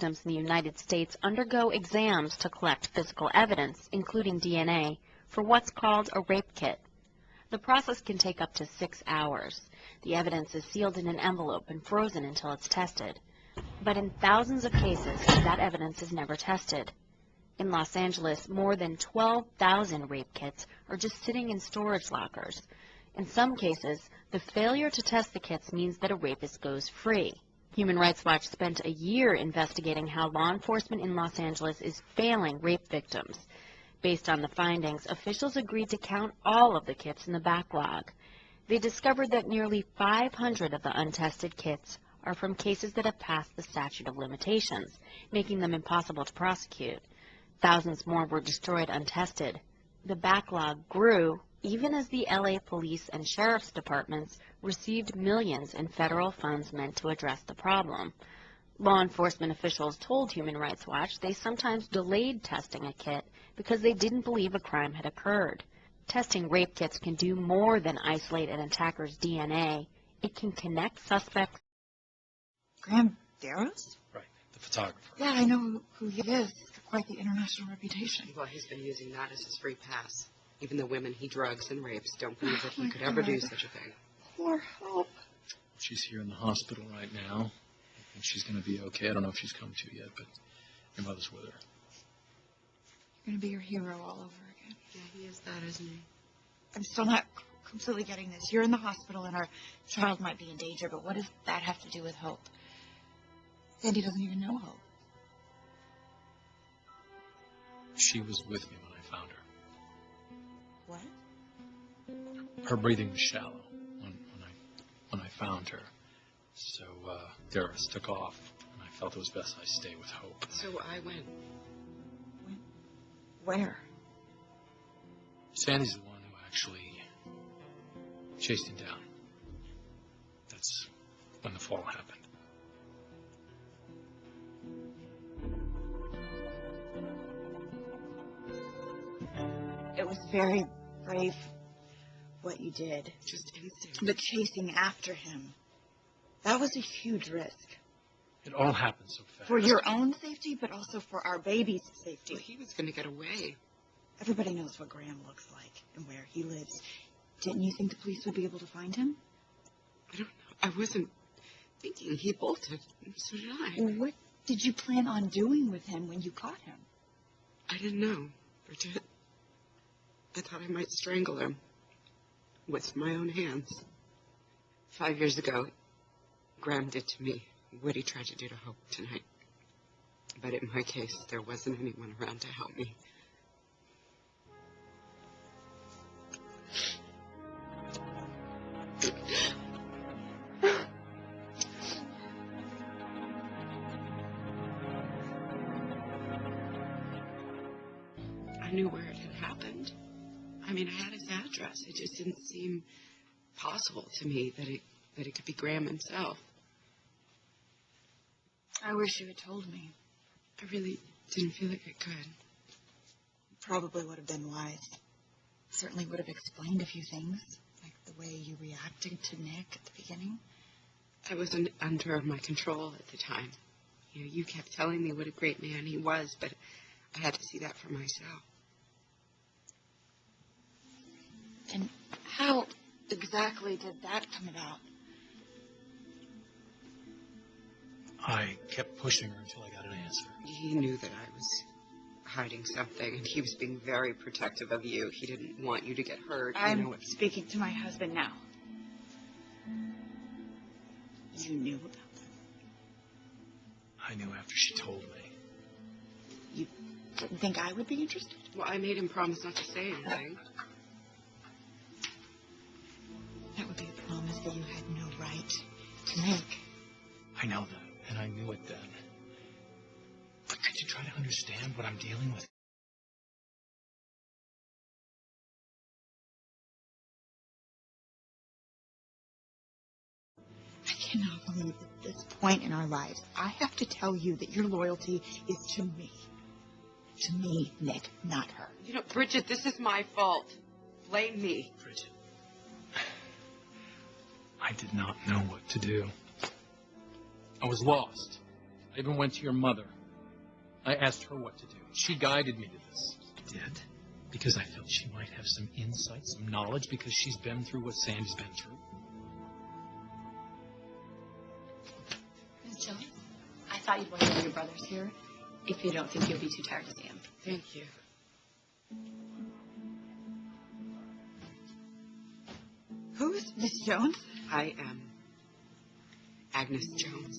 victims in the United States undergo exams to collect physical evidence, including DNA, for what's called a rape kit. The process can take up to 6 hours. The evidence is sealed in an envelope and frozen until it's tested. But in thousands of cases, that evidence is never tested. In Los Angeles, more than 12,000 rape kits are just sitting in storage lockers. In some cases, the failure to test the kits means that a rapist goes free. Human Rights Watch spent a year investigating how law enforcement in Los Angeles is failing rape victims. Based on the findings, officials agreed to count all of the kits in the backlog. They discovered that nearly 500 of the untested kits are from cases that have passed the statute of limitations, making them impossible to prosecute. Thousands more were destroyed untested. The backlog grew even as the LA police and sheriff's departments received millions in federal funds meant to address the problem. Law enforcement officials told Human Rights Watch they sometimes delayed testing a kit because they didn't believe a crime had occurred. Testing rape kits can do more than isolate an attacker's DNA. It can connect suspects. Graham Darrows? Right, the photographer. Yeah, I know who he is. He's got quite the international reputation. Well, he's been using that as his free pass. Even the women he drugs and rapes don't believe that he could ever do such a thing. Poor Hope. She's here in the hospital right now. I think she's going to be okay. I don't know if she's come to yet, but your mother's with her. You're going to be your hero all over again. Yeah, he is that, isn't he? I'm still not completely getting this. You're in the hospital and our child might be in danger, but what does that have to do with Hope? Sandy doesn't even know Hope. She was with me when I found her. What? Her breathing was shallow when I found her. So Darius took off, and I felt it was best I stay with Hope. So I went. Where? Sandy's the one who actually chased him down. That's when the fall happened. It was very brave what you did. Just instinct. But chasing after him, that was a huge risk. It all happened so fast. For your own safety, but also for our baby's safety. Well, he was going to get away. Everybody knows what Graham looks like and where he lives. Didn't you think the police would be able to find him? I don't know. I wasn't thinking. He bolted. So did I. What did you plan on doing with him when you caught him? I didn't know, Bridget. I thought I might strangle him with my own hands. 5 years ago, Graham did to me what he tried to do to Hope tonight. But in my case, there wasn't anyone around to help me. I knew where it had happened. I mean, I had his address. It just didn't seem possible to me that it could be Graham himself. I wish you had told me. I really didn't feel like I could. Probably would have been wise. Certainly would have explained a few things, like the way you reacted to Nick at the beginning. I wasn't under my control at the time. You know, you kept telling me what a great man he was, but I had to see that for myself. And how exactly did that come about? I kept pushing her until I got an answer. He knew that I was hiding something, and he was being very protective of you. He didn't want you to get hurt. I'm speaking to my husband now. You knew about that? I knew after she told me. You didn't think I would be interested? Well, I made him promise not to say anything. That would be a promise that you had no right to make. I know that, and I knew it then. But could you try to understand what I'm dealing with? I cannot believe at this point in our lives, I have to tell you that your loyalty is to me. To me, Nick, not her. You know, Bridget, this is my fault. Blame me. Bridget, I did not know what to do. I was lost. I even went to your mother. I asked her what to do. She guided me to this. I did. Because I felt she might have some insight, some knowledge, because she's been through what Sandy's been through. Miss Jones, I thought you'd want to know your brother's here, if you don't think you'll be too tired to see him. Thank you. Who's Miss Jones? I am Agnes Jones.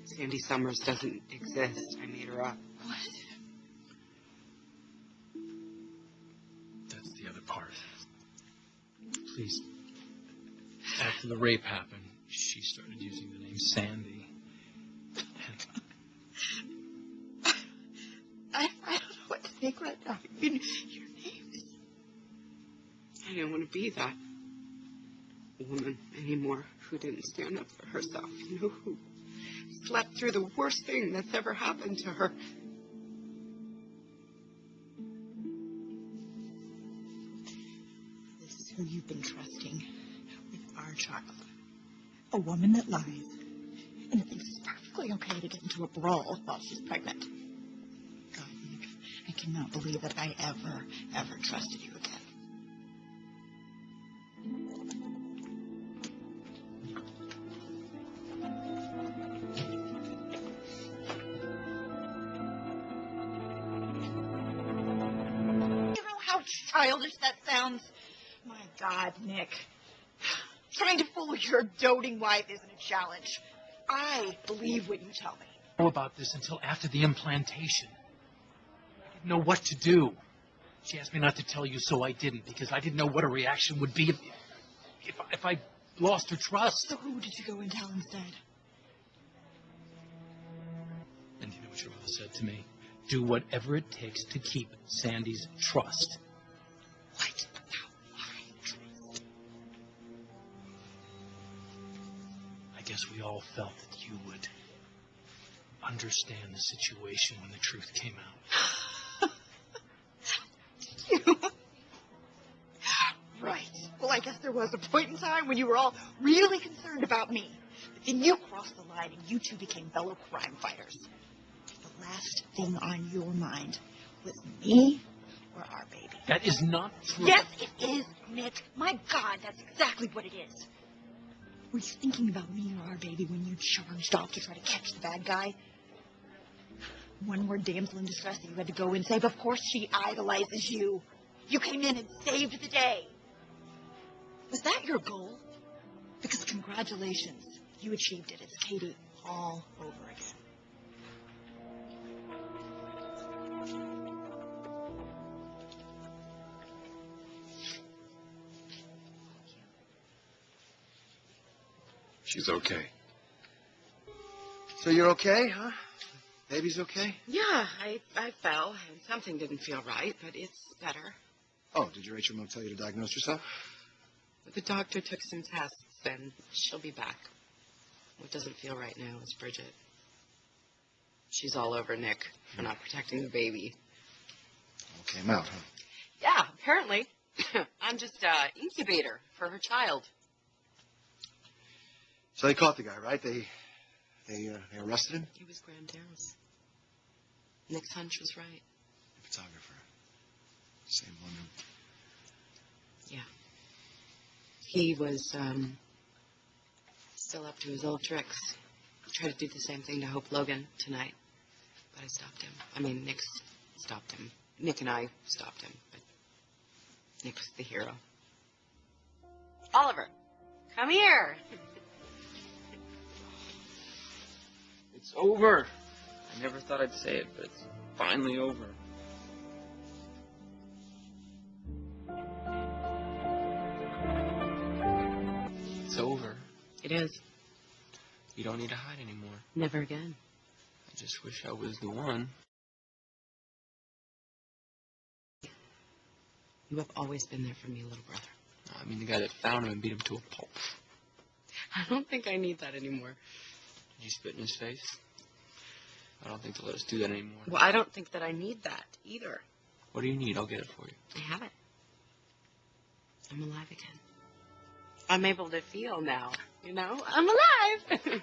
Sandy Summers doesn't exist. I made her up. What? That's the other part. Please. After the rape happened, she started using the name Sandy. I don't know what to think right now. Your name is... I didn't want to be that woman anymore who didn't stand up for herself. You know, who slept through the worst thing that's ever happened to her. This is who you've been trusting with our child. A woman that lies and that thinks it's perfectly okay to get into a brawl while she's pregnant. God, Nick, I cannot believe that I ever trusted you again. You know how childish that sounds? My God, Nick. Trying to fool your doting wife isn't a challenge. I believe what you tell me. Know about this until after the implantation. I didn't know what to do. She asked me not to tell you, so I didn't, because I didn't know what her reaction would be if I lost her trust. So who did you go and tell instead? And you know what your mother said to me? Do whatever it takes to keep Sandy's trust. What about my trust? I guess we all felt that you would understand the situation when the truth came out. You? Right. Well, I guess there was a point in time when you were all really concerned about me. But then you crossed the line and you two became fellow crime fighters. The last thing on your mind was me or our baby. That is not true. Yes, it is, Nick. My God, that's exactly what it is. Were you thinking about me or our baby when you charged off to try to catch the bad guy? One more damsel in distress that you had to go and save. Of course she idolizes you. You came in and saved the day. Was that your goal? Because congratulations, you achieved it. It's Katie all over again. She's okay. So you're okay, huh? Baby's okay? Yeah, I fell and something didn't feel right, but it's better. Oh, did your HMO tell you to diagnose yourself? But the doctor took some tests and she'll be back. What doesn't feel right now is Bridget. She's all over Nick for not protecting the baby. All came out, huh? Yeah, apparently. I'm just incubator for her child. So they caught the guy, right? They arrested him? It was Graham Darrows. Nick's hunch was right. The photographer. Same woman. Yeah. He was still up to his old tricks. Tried to do the same thing to Hope Logan tonight. But I stopped him. I mean, Nick stopped him. Nick and I stopped him. But Nick was the hero. Oliver, come here. It's over. I never thought I'd say it, but it's finally over. It's over. It is. You don't need to hide anymore. Never again. I just wish I was the one. You have always been there for me, little brother. I mean, the guy that found him and beat him to a pulp. I don't think I need that anymore. Did you spit in his face? I don't think they'll let us do that anymore. Well, I don't think that I need that either. What do you need? I'll get it for you. I have it. I'm alive again. I'm able to feel now, you know? I'm alive!